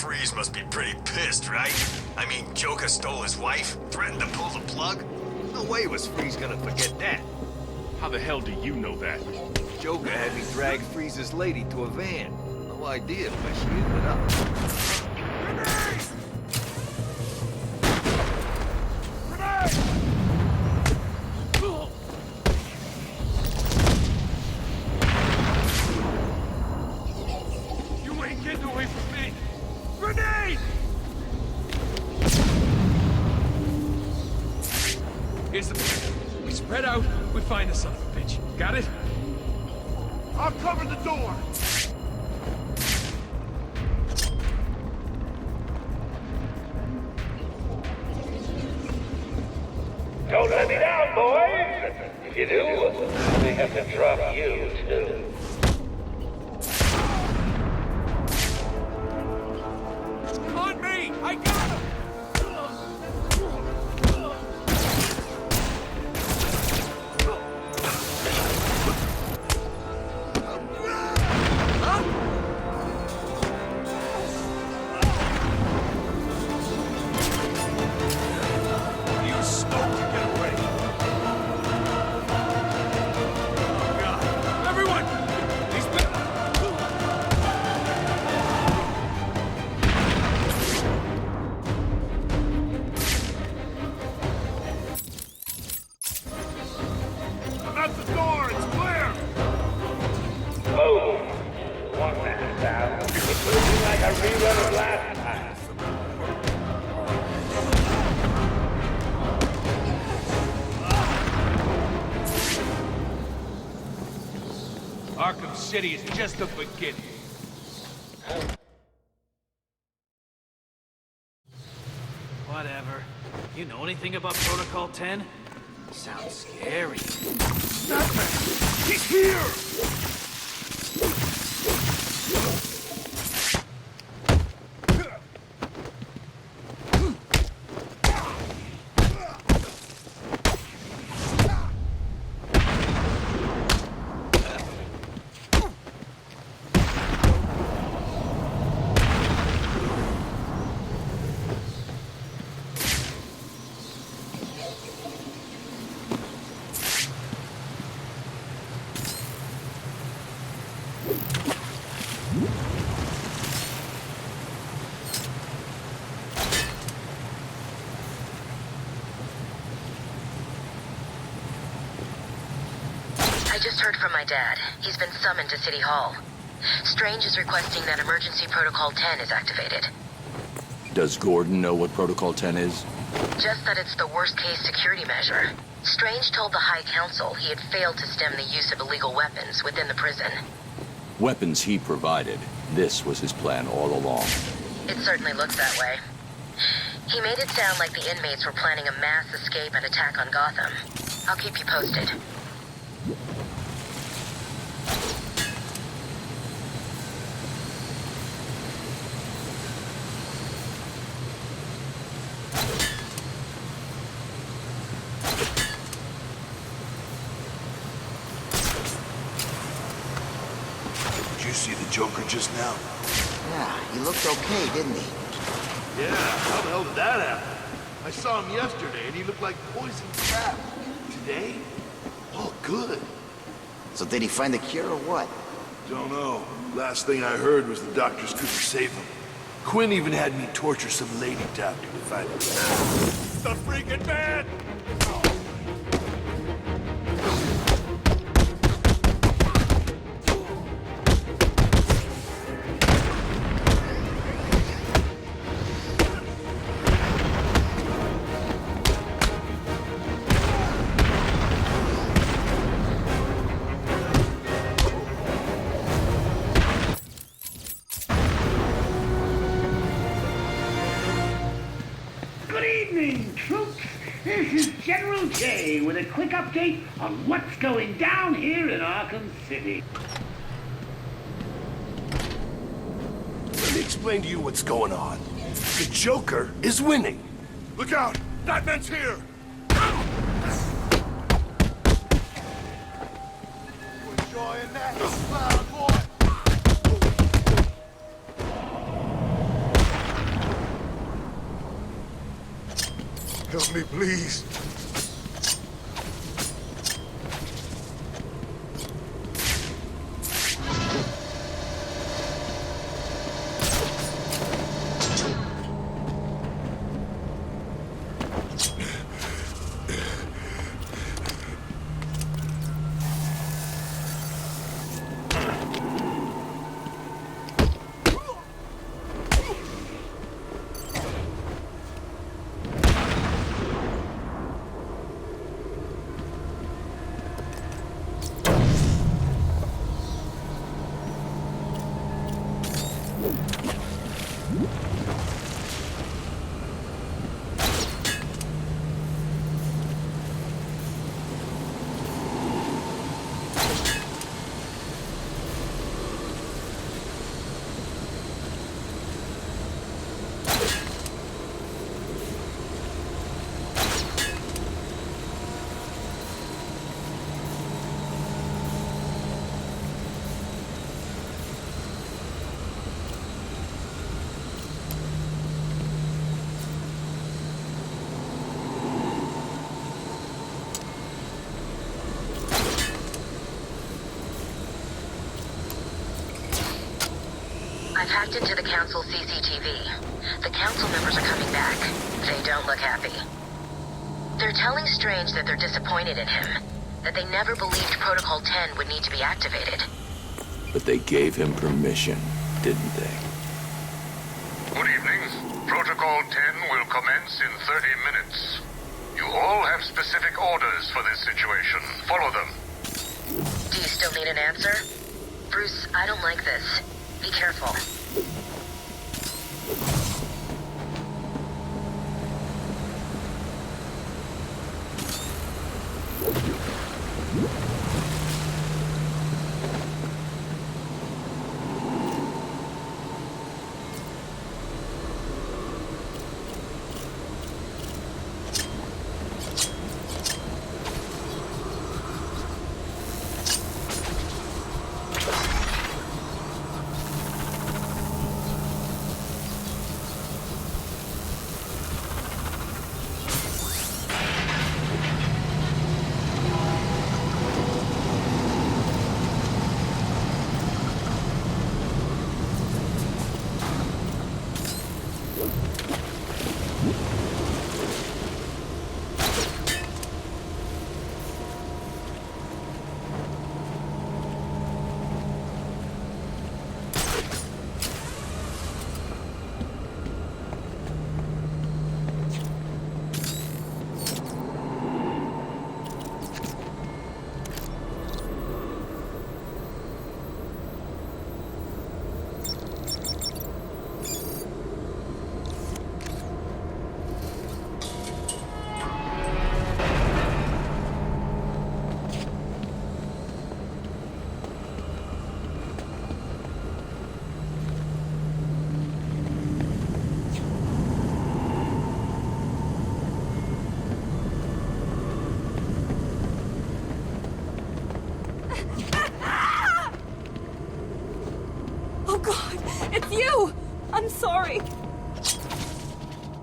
Freeze must be pretty pissed, right? I mean, Joker stole his wife, threatened to pull the plug. No way was Freeze gonna forget that. How the hell do you know that? Joker had me drag Freeze's lady to a van. No idea where she ended up. You ain't getting away from me! Grenade! Here's the plan. We spread out, we find the son of a bitch. Got it? I'll cover the door! Don't let me down, boys! If you do, they have to drop you, too. On me! I got him! Arkham City is just the beginning. Whatever. You know anything about Protocol 10? Sounds scary. Batman! He's here! I just heard from my dad. He's been summoned to City Hall. Strange is requesting that Emergency Protocol 10 is activated. Does Gordon know what Protocol 10 is? Just that it's the worst-case security measure. Strange told the High Council he had failed to stem the use of illegal weapons within the prison. Weapons he provided. This was his plan all along. It certainly looks that way. He made it sound like the inmates were planning a mass escape and attack on Gotham. I'll keep you posted. Did you see the Joker just now? Yeah, he looked okay, didn't he? Yeah, how the hell did that happen? I saw him yesterday and he looked like poison crap. Today? Oh, good. So did he find the cure or what? Don't know. Last thing I heard was the doctors couldn't save him. Quinn even had me torture some lady doctor to find him. The freaking man! This is General J with a quick update on what's going down here in Arkham City. Let me explain to you what's going on. The Joker is winning. Look out! Batman's here! Enjoying that, loud boy? Help me, please. I've hacked into the council CCTV. The council members are coming back. They don't look happy. They're telling Strange that they're disappointed in him, that they never believed Protocol 10 would need to be activated. But they gave him permission, didn't they? Good evening. Protocol 10 will commence in 30 minutes. You all have specific orders for this situation. Follow them. Do you still need an answer? Bruce, I don't like this. Be careful.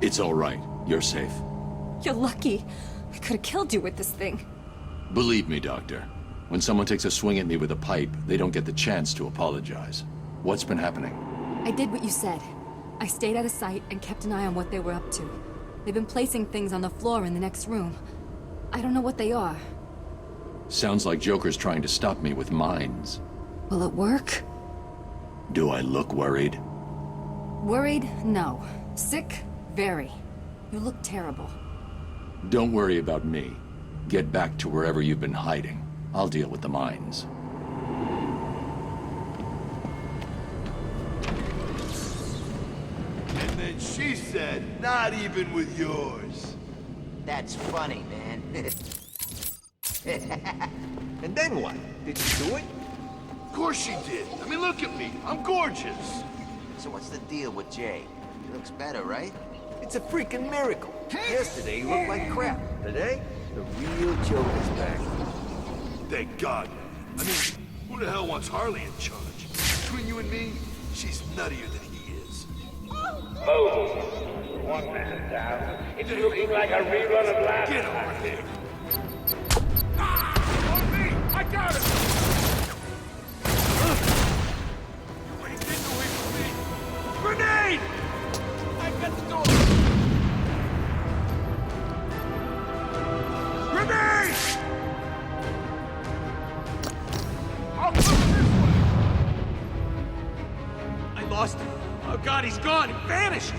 It's all right. You're safe. You're lucky. I could have killed you with this thing. Believe me, Doctor. When someone takes a swing at me with a pipe, they don't get the chance to apologize. What's been happening? I did what you said. I stayed out of sight and kept an eye on what they were up to. They've been placing things on the floor in the next room. I don't know what they are. Sounds like Joker's trying to stop me with mines. Will it work? Do I look worried? Worried? No. Sick? Very. You look terrible. Don't worry about me. Get back to wherever you've been hiding. I'll deal with the mines. And then she said, not even with yours. That's funny, man. And then what? Did you do it? Of course she did. I mean, look at me. I'm gorgeous. So what's the deal with Jay? He looks better, right? It's a freaking miracle. Yesterday you looked like crap. Today, the real Joker's back. Thank God. I mean, who the hell wants Harley in charge? Between you and me, she's nuttier than he is. Moses, one man down. It's looking like a rerun of last Get time. over here! On me! I got it! Wait, get away from me! Grenade! I got the door! Grenade! I'll come this way! I lost him. Oh God, he's gone! He vanished!